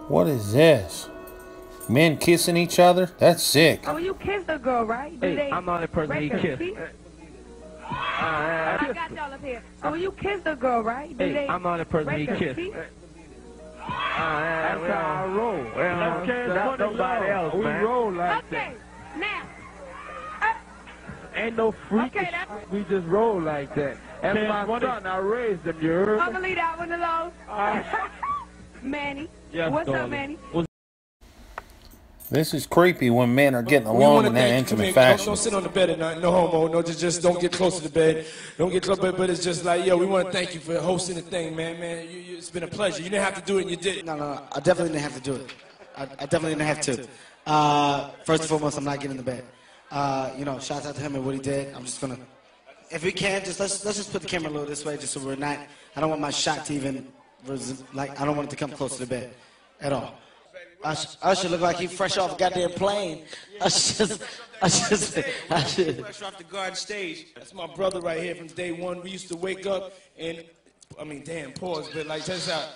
What is this? Men kissing each other? That's sick. Oh, you kissed a girl, right? Hey, I'm not a person he kissed. I got y'all up here. So when you kissed a girl, right? Hey, I'm not a person he kissed. That's how I roll. That's nobody else, man. We roll like that. Okay, now. Ain't no freak. Okay, we just roll like that. That's my son. I raised him, you heard? I'm going to leave that one alone. Manny. Yes, what's darling. up, Manny? This is creepy when men are getting along in that intimate fashion. Don't sit on the bed at night. No homo. No, just don't get close to the bed. Don't get close. But it's just like, yo, we want to thank you for hosting the thing, man. It's been a pleasure. You didn't have to do it, and you did it. No. I definitely didn't have to do it. I definitely didn't have to. First and foremost, I'm not getting in the bed. You know, shouts out to him and what he did. I'm just gonna, if we can, just let's just put the camera a little this way, just so we're not. I don't want my shot to even, like, I don't want it to come close to the bed, at all. I should look like he fresh off a goddamn plane. I should. Fresh off the garden stage. That's my brother right here from day one. We used to wake up and, I mean, damn, pause, but like, check this out.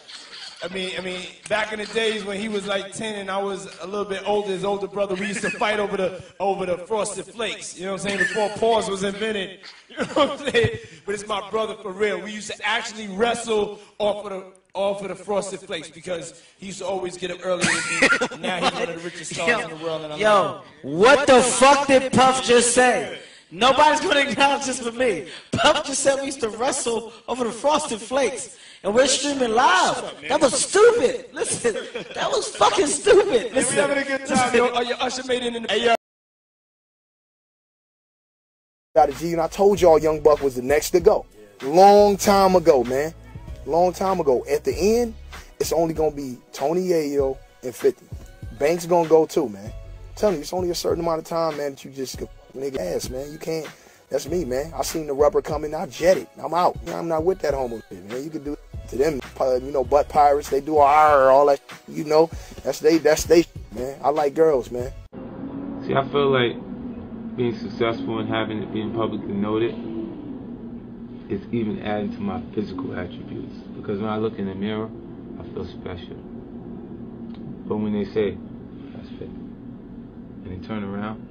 I mean, back in the days when he was like 10 and I was a little bit older, his older brother, we used to fight over the Frosted Flakes. You know what I'm saying? Before pause was invented. You know what I'm saying? But it's my brother for real. We used to actually wrestle off of the Frosted Flakes because he used to always get up early with me. And now he's one of the richest stars in the world. And Yo, what the fuck did Puff just say? Nobody's gonna acknowledge this but me. Puff just said we used to wrestle over the Frosted Flakes. And we're streaming live. That was stupid. Listen, that was fucking stupid. Listen. We having a good time, yo. Your Usher made it in the... Hey, yo. Got a G, and I told y'all Young Buck was the next to go. Long time ago, man. Long time ago. At the end, it's only going to be Tony Yayo and 50. Banks going to go too, man. I'm telling you, it's only a certain amount of time, man, that you just nigga ass, man. You can't. That's me, man. I seen the rubber coming, I jet it. I'm out. I'm not with that homo shit, man. You can do it to them, you know, butt pirates. They do all that, you know. That's they, man. I like girls, man. See, I feel like being successful and having it being publicly noted is even adding to my physical attributes. Because when I look in the mirror, I feel special. But when they say, that's fake, and they turn around,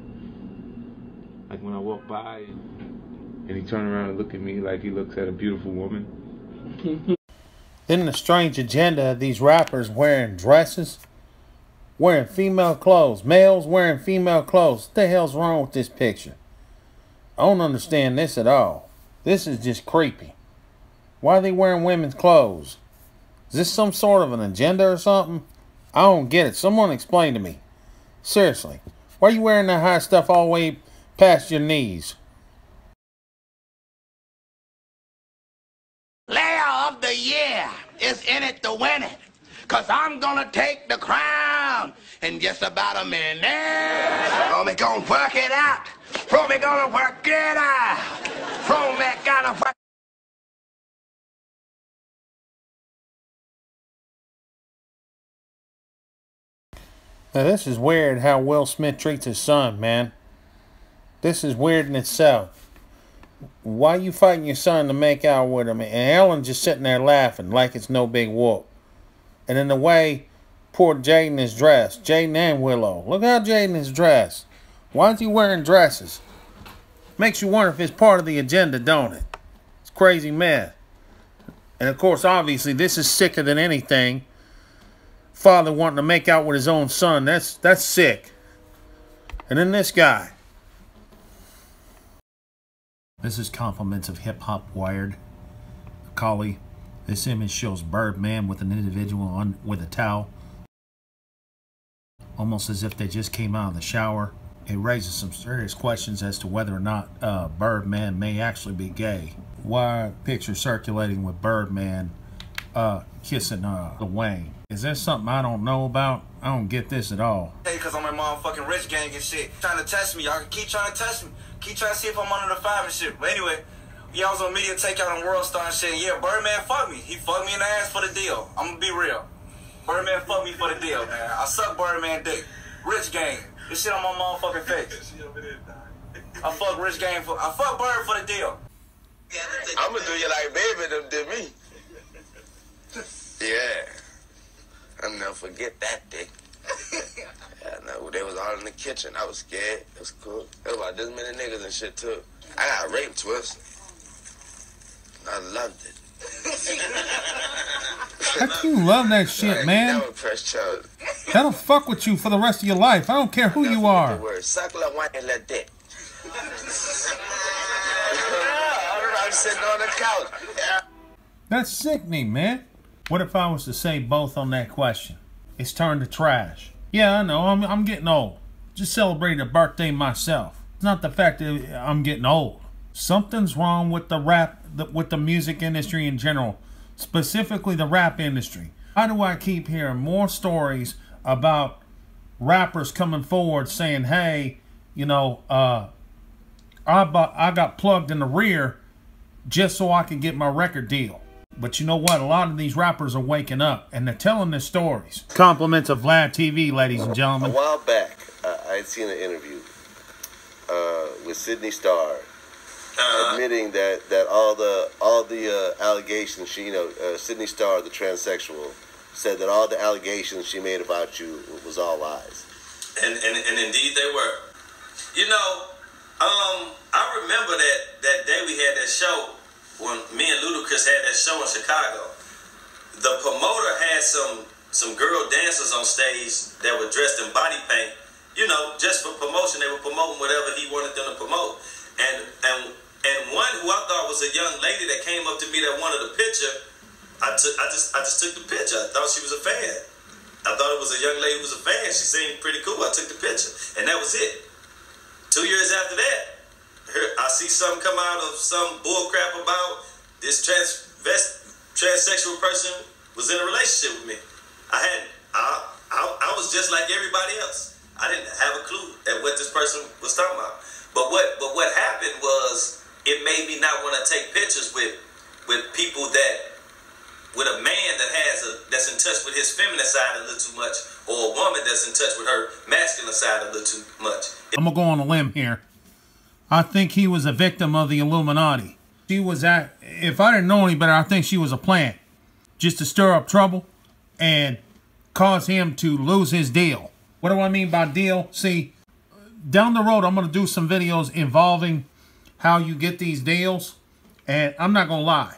like when I walk by and he turn around and look at me like he looks at a beautiful woman. Then the strange agenda of these rappers wearing dresses, wearing female clothes, males wearing female clothes. What the hell's wrong with this picture? I don't understand this at all. This is just creepy. Why are they wearing women's clothes? Is this some sort of an agenda or something? I don't get it. Someone explain to me. Seriously. Why are you wearing that high stuff all the way past your knees? Player of the year is in it to win it. Cause I'm gonna take the crown in just about a minute. From gonna work it out. From gonna work it out. From gonna work. Now this is weird how Will Smith treats his son, man. This is weird in itself. Why you fighting your son to make out with him? And Ellen just sitting there laughing like it's no big whoop. And in the way poor Jaden is dressed, Jaden and Willow. Look how Jaden is dressed. Why is he wearing dresses? Makes you wonder if it's part of the agenda, don't it? It's crazy mess. And of course, obviously, this is sicker than anything. Father wanting to make out with his own son. That's sick. And then this guy. This is Compliments of Hip Hop Wired. Collie. This image shows Birdman with an individual with a towel. Almost as if they just came out of the shower. It raises some serious questions as to whether or not Birdman may actually be gay. Why picture circulating with Birdman kissing Lil Wayne? Is there something I don't know about? I don't get this at all. Hey, cause I'm a motherfucking rich gang and shit. Trying to test me. Y'all keep trying to test me. Keep trying to see if I'm under the 5 and shit. But anyway, yeah, I was on Media Takeout on World Star and shit. Yeah, Birdman fucked me. He fucked me in the ass for the deal. I'm gonna be real. Birdman fucked me for the deal, man. I suck Birdman dick. Rich gang. This shit on my motherfucking face. I fuck Rich gang I fuck Bird for the deal. I'm gonna do you like baby them did me. Yeah. And never forget that day. Yeah, no, they was all in the kitchen. I was scared. It was cool. There was like this many niggas and shit too. I got raped twice. I loved it. How can you love that shit, man? Never press charge. That'll fuck with you for the rest of your life. I don't care who you are. Suck la wine and let dick. I'm sitting on the couch. Yeah. That's sickening, man. What if I was to say both on that question? It's turned to trash. Yeah, I know. I'm getting old. Just celebrated a birthday myself. It's not the fact that I'm getting old. Something's wrong with the rap, with the music industry in general, specifically the rap industry. Why do I keep hearing more stories about rappers coming forward saying, "Hey, you know, I got plugged in the rear just so I could get my record deal"? But you know what? A lot of these rappers are waking up and they're telling their stories. Compliments of Vlad TV, ladies and gentlemen. A while back, I had seen an interview with Sydney Starr, admitting that all the allegations Sydney Starr, the transsexual, said that all the allegations she made about you was all lies. And indeed they were. You know, I remember that day we had that show when me and Ludacris had that show in Chicago. The promoter had some girl dancers on stage that were dressed in body paint. You know, just for promotion. They were promoting whatever he wanted them to promote. And one who I thought was a young lady that came up to me that wanted a picture, I just took the picture. I thought she was a fan. I thought it was a young lady who was a fan. She seemed pretty cool. I took the picture. And that was it. 2 years after that, I see something come out of some bull crap about this transsexual person was in a relationship with me. I was just like everybody else. I didn't have a clue at what this person was talking about. But what happened was it made me not want to take pictures with people with a man that's in touch with his feminine side a little too much, or a woman that's in touch with her masculine side a little too much. I'm gonna go on a limb here. I think he was a victim of the Illuminati. She was if I didn't know any better, I think she was a plant just to stir up trouble and cause him to lose his deal. What do I mean by deal? See, down the road, I'm going to do some videos involving how you get these deals. And I'm not going to lie.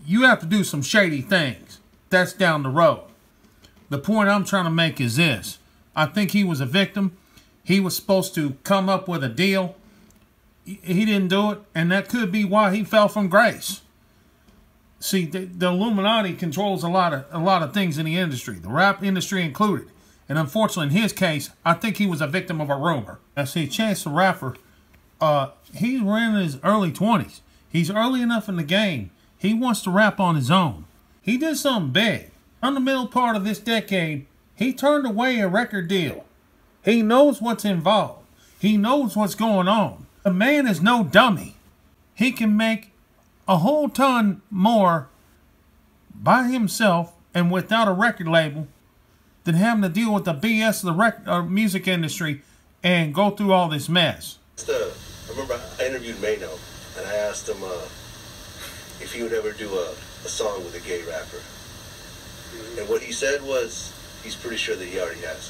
You have to do some shady things. That's down the road. The point I'm trying to make is this. I think he was a victim. He was supposed to come up with a deal. He didn't do it. And that could be why he fell from grace. See, the Illuminati controls a lot of things in the industry. The rap industry included. And unfortunately, in his case, I think he was a victim of a rumor. Now, see, Chance the Rapper, he's in his early 20s. He's early enough in the game. He wants to rap on his own. He did something big. In the middle part of this decade, he turned away a record deal. He knows what's involved. He knows what's going on. The man is no dummy. He can make a whole ton more by himself and without a record label than having to deal with the BS of the music industry and go through all this mess. I remember I interviewed Mano, and I asked him if he would ever do a song with a gay rapper. And what he said was, he's pretty sure that he already has.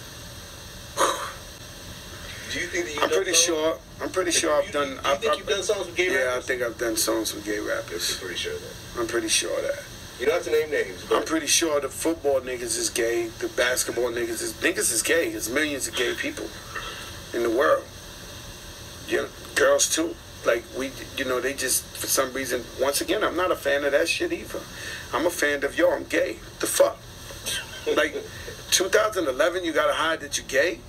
Do you think that you've done songs? I'm pretty sure I've done... Do you think you've done songs with gay rappers? Yeah, I think I've done songs with gay rappers. You're pretty sure of that? I'm pretty sure of that. You don't have to name names, but... I'm pretty sure the football niggas is gay, the basketball niggas is gay. There's millions of gay people in the world. Yeah, girls too. Like, they just, for some reason, once again, I'm not a fan of that shit either. I'm a fan of, I'm gay. The fuck? Like, 2011, you gotta hide that you're gay?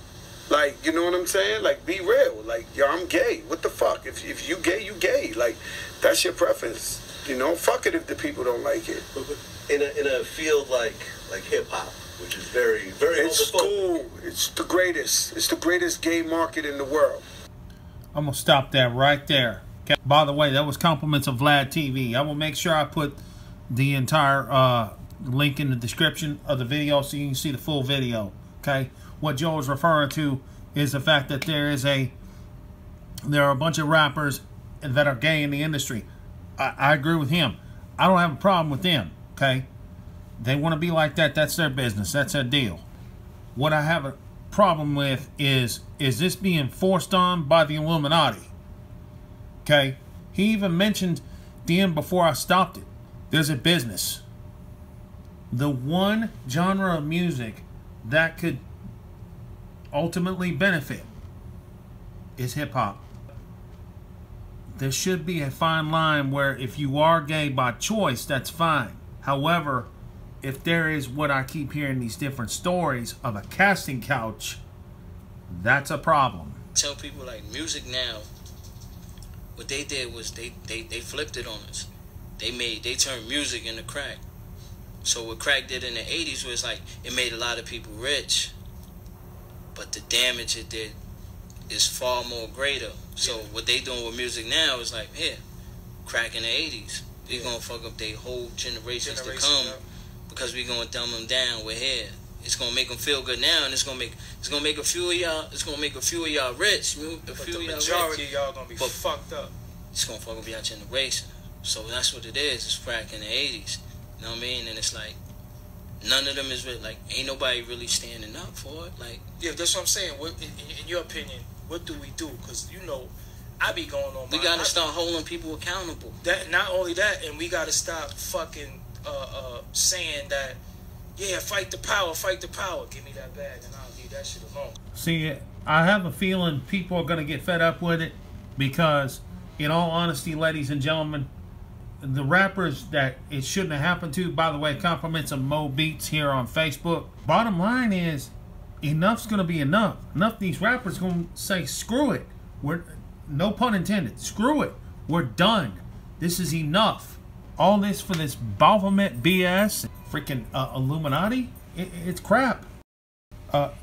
Like, you know what I'm saying? Like, be real. Like, I'm gay. What the fuck? If you gay, you gay. Like, that's your preference. Fuck it if the people don't like it. But in a field like hip hop, which is very, very it's cool. It's the greatest. It's the greatest gay market in the world. I'm gonna stop that right there. Okay. By the way, that was compliments of Vlad TV. I will make sure I put the entire link in the description of the video so you can see the full video. Okay. What Joe is referring to is the fact that there are a bunch of rappers that are gay in the industry. I agree with him. I don't have a problem with them, okay? They want to be like that. That's their business. That's their deal. What I have a problem with is this being forced on by the Illuminati? Okay? He even mentioned them before I stopped it. There's a business. The one genre of music that could ultimately benefit is hip-hop. There should be a fine line where if you are gay by choice, that's fine. However, if there is what I keep hearing these different stories of a casting couch, that's a problem. Tell people like music now, what they did was they flipped it on us. They turned music into crack. So what crack did in the 80s was like, it made a lot of people rich, but the damage it did is far more greater. So what they doing with music now is like, here, crack in the 80s. We're gonna fuck up their whole generations to come because we gonna dumb them down. We're here. It's gonna make them feel good now, and it's gonna make a few of y'all. It's gonna make a few of y'all rich. But the majority of y'all gonna be fucked up. It's gonna fuck up y'all generation. So that's what it is. It's crack in the 80s. You know what I mean? And it's like, none of them is really, like, ain't nobody really standing up for it. Like, yeah, that's what I'm saying. What, in your opinion, what do we do? Because, you know, I be going on. We gotta start holding people accountable. That not only that, and we gotta stop fucking saying that, yeah, fight the power, fight the power. Give me that bag, and I'll leave that shit alone. See, I have a feeling people are gonna get fed up with it because, in all honesty, ladies and gentlemen, the rappers that it shouldn't have happened to, by the way, compliments of Mo Beats here on Facebook. Bottom line is, enough's gonna be enough. Enough of these rappers gonna say, screw it. We're, no pun intended, screw it. We're done. This is enough. All this for this Baphomet BS, freaking Illuminati, it's crap.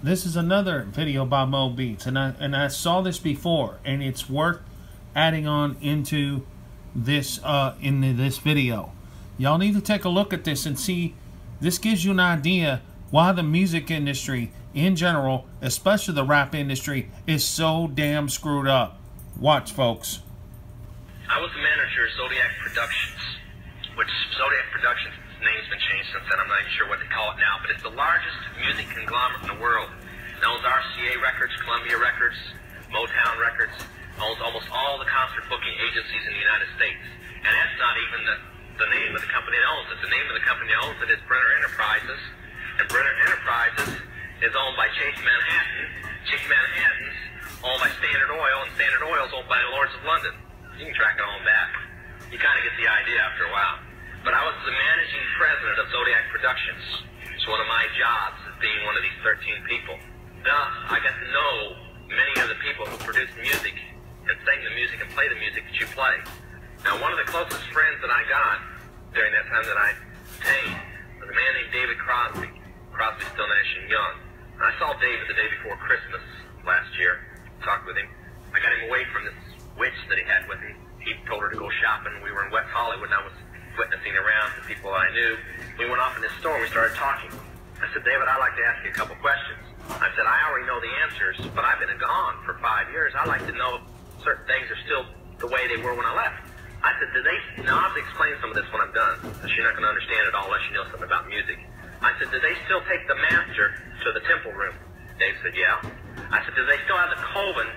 This is another video by Mo Beats, and I saw this before, and it's worth adding on into this this video. Y'all need to take a look at this and see. This gives you an idea why the music industry in general, especially the rap industry, is so damn screwed up. Watch, folks. I was the manager of Zodiac Productions, which Zodiac Productions, name's been changed since then. I'm not even sure what they call it now, but it's the largest music conglomerate in the world. It owns RCA Records, Columbia Records, Motown Records, owns almost all the concert booking agencies in the United States. And that's not even the name of the company that owns it. The name of the company that owns it is Brenner Enterprises. And Brenner Enterprises is owned by Chase Manhattan. Chase Manhattan's owned by Standard Oil, and Standard Oil is owned by the Lords of London. You can track it on back. You kind of get the idea after a while. But I was the managing president of Zodiac Productions. It's one of my jobs as being one of these 13 people. Thus, I got to know many of the people who produce music and sing the music and play the music that you play. Now, one of the closest friends that I got during that time that I obtained was a man named David Crosby. Crosby, Still, Nash and Young. And I saw David the day before Christmas last year, talked with him. I got him away from this witch that he had with him. He told her to go shopping. We were in West Hollywood, and I was witnessing around to people I knew. We went off in this store, and we started talking. I said, David, I'd like to ask you a couple questions. I said, I already know the answers, but I've been gone for 5 years. I'd like to know if certain things are still the way they were when I left. I said, now I'll have to explain some of this when I'm done. She's not going to understand it all unless she knows something about music. I said, do they still take the master to the temple room? Dave said, yeah. I said, do they still have the coven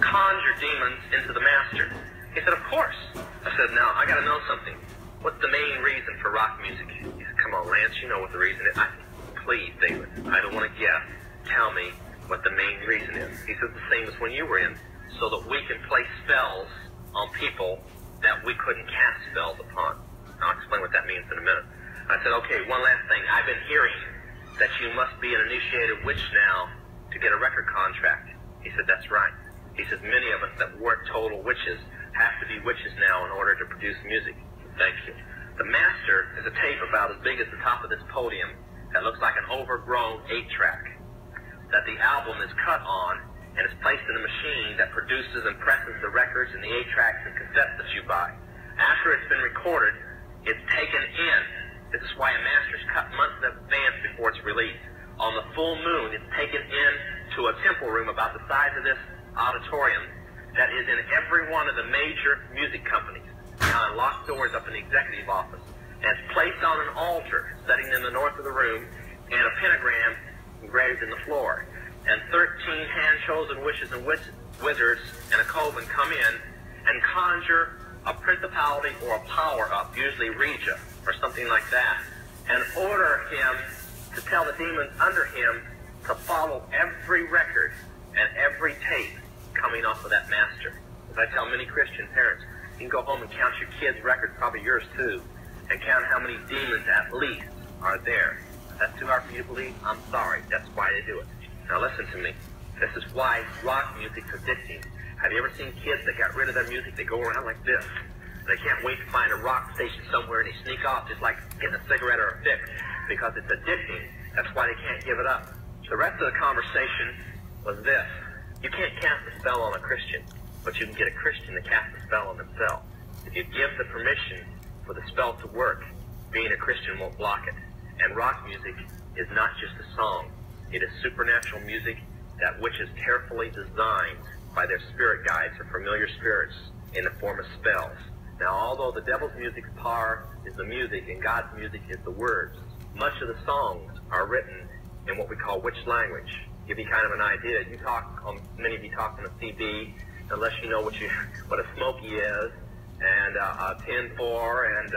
conjure demons into the master? He said, of course. I said, now, I got to know something. What's the main reason for rock music? He said, come on, Lance, you know what the reason is. I said, please, David, I don't want to guess. Tell me what the main reason is. He said, the same as when you were in, so that we can play spells on people that we couldn't cast spells upon. I'll explain what that means in a minute. I said, okay, one last thing. I've been hearing that you must be an initiated witch now to get a record contract. He said, that's right. He said, many of us that weren't total witches have to be witches now in order to produce music. Thank you. The master is a tape about as big as the top of this podium that looks like an overgrown 8-track that the album is cut on and is placed in a machine that produces and presses the records and the 8-tracks and cassettes that you buy. After it's been recorded, it's taken in. This is why a master's cut months in advance before it's released. On the full moon, it's taken in to a temple room about the size of this auditorium that is in every one of the major music companies. Behind locked doors up in the executive office. and it's placed on an altar setting in the north of the room, and a pentagram engraved in the floor. And 13 hand-chosen witches and wizards and a coven come in and conjure a principality or a power up, usually Regia or something like that, and order him to tell the demons under him to follow every record and every tape coming off of that master. As I tell many Christian parents, you can go home and count your kids' records, probably yours too, and count how many demons at least are there. If that's too hard for you to believe, I'm sorry. That's why they do it. Now listen to me. This is why rock music's addicting. Have you ever seen kids that got rid of their music? They go around like this. They can't wait to find a rock station somewhere and they sneak off just like getting a cigarette or a fix because it's addicting. That's why they can't give it up. The rest of the conversation was this. You can't cast a spell on a Christian, but you can get a Christian to cast a spell on themselves. If you give the permission for the spell to work, being a Christian won't block it. And rock music is not just a song. It is supernatural music that which is carefully designed by their spirit guides or familiar spirits in the form of spells. Now, although the devil's music's power is the music and God's music is the words, much of the songs are written in what we call witch language. Give you kind of an idea. You talk, many of you talk on a CB, unless you know what a smoky is, and a 10-4, and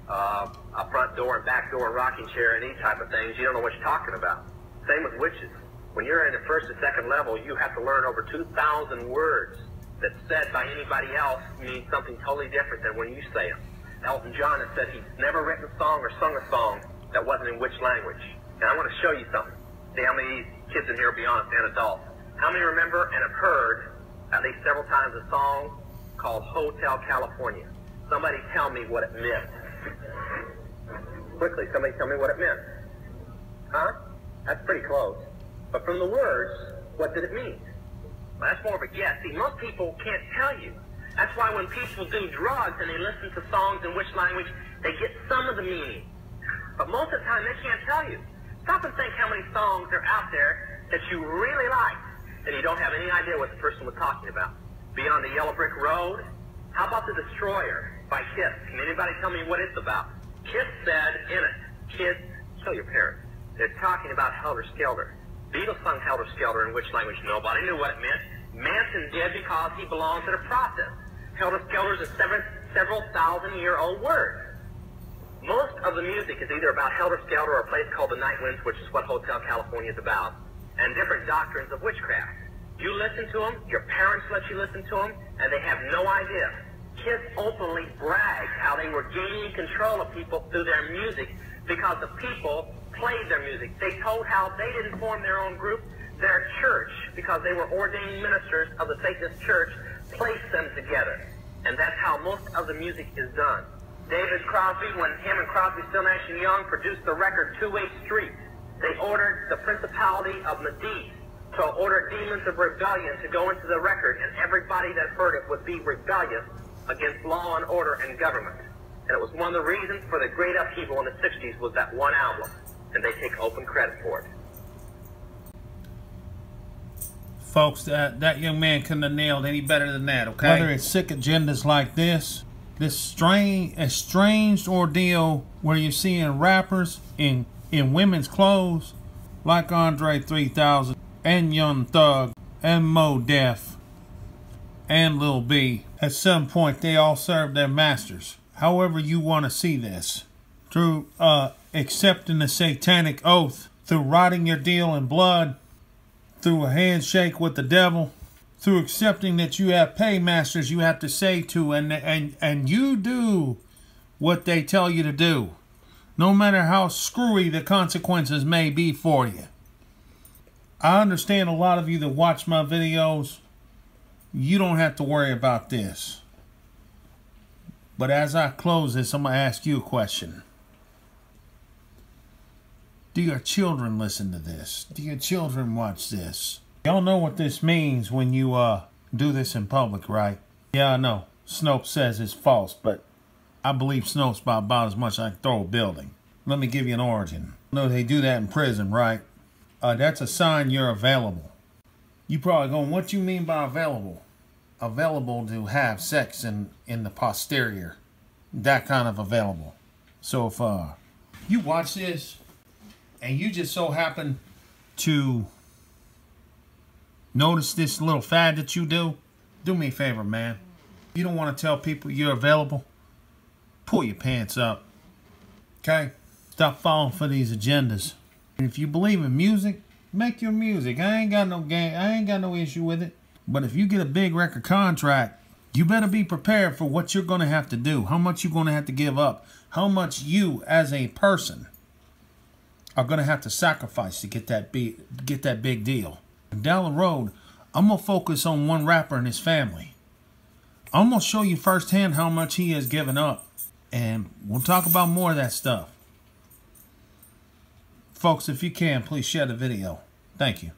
a front door and back door and rocking chair and these type of things. You don't know what you're talking about. Same with witches. When you're in the first or second level, you have to learn over 2,000 words that said by anybody else mean something totally different than when you say them. Elton John has said he's never written a song or sung a song that wasn't in witch language. And I want to show you something. See how many kids in here will be honest and adults. How many remember and have heard at least several times a song called Hotel California? Somebody tell me what it meant. Quickly, somebody tell me what it meant. Huh? That's pretty close. But from the words, what did it mean? Well, that's more of a guess. See, most people can't tell you. That's why when people do drugs and they listen to songs in which language, they get some of the meaning. But most of the time, they can't tell you. Stop and think how many songs are out there that you really like, and you don't have any idea what the person was talking about. Beyond the Yellow Brick Road? How about The Destroyer by Kiss? Can anybody tell me what it's about? Kiss said in it, kids, kill your parents. They're talking about Helter Skelter. Beatles sung Helter Skelter in which language? Nobody knew what it meant. Manson did because he belongs to the process. Helter Skelter is a several thousand-year-old word. Most of the music is either about Helter Skelter or a place called the Night Winds, which is what Hotel California is about, and different doctrines of witchcraft. You listen to them, your parents let you listen to them, and they have no idea. Kiss openly bragged how they were gaining control of people through their music because the people played their music. They told how they didn't form their own group. Their church, because they were ordained ministers of the Satanist church, placed them together. And that's how most of the music is done. David Crosby, when him and Crosby, Still, Nash & Young produced the record 2-8 Street, they ordered the principality of Medici to order demons of rebellion to go into the record, and everybody that heard it would be rebellious against law and order and government. And it was one of the reasons for the great upheaval in the 60s was that one album, and they take open credit for it. Folks, that young man couldn't have nailed any better than that, okay? Whether it's sick agendas like this estranged ordeal where you're seeing rappers in women's clothes like Andre 3000 and Young Thug and Mo Def and Lil B. At some point, they all serve their masters. However you want to see this. Through accepting the satanic oath, through writing your deal in blood, through a handshake with the devil, through accepting that you have paymasters you have to say to, and you do what they tell you to do, no matter how screwy the consequences may be for you. I understand a lot of you that watch my videos, you don't have to worry about this. But as I close this, I'm going to ask you a question. Do your children listen to this? Do your children watch this? Y'all know what this means when you do this in public, right? Yeah, I know. Snopes says it's false, but I believe Snopes by about as much as I can throw a building. Let me give you an origin. No, they do that in prison, right? That's a sign you're available. You probably going, what you mean by available? Available to have sex in the posterior. That kind of available. So if you watch this and you just so happen to notice this little fad that you do me a favor, man. You don't want to tell people you're available? Pull your pants up. Okay? Stop falling for these agendas. If you believe in music, make your music. I ain't got no issue with it. But if you get a big record contract, you better be prepared for what you're going to have to do, how much you're going to have to give up, how much you as a person are going to have to sacrifice to get that big deal. And down the road, I'm going to focus on one rapper and his family. I'm going to show you firsthand how much he has given up. And we'll talk about more of that stuff. Folks, if you can, please share the video. Thank you.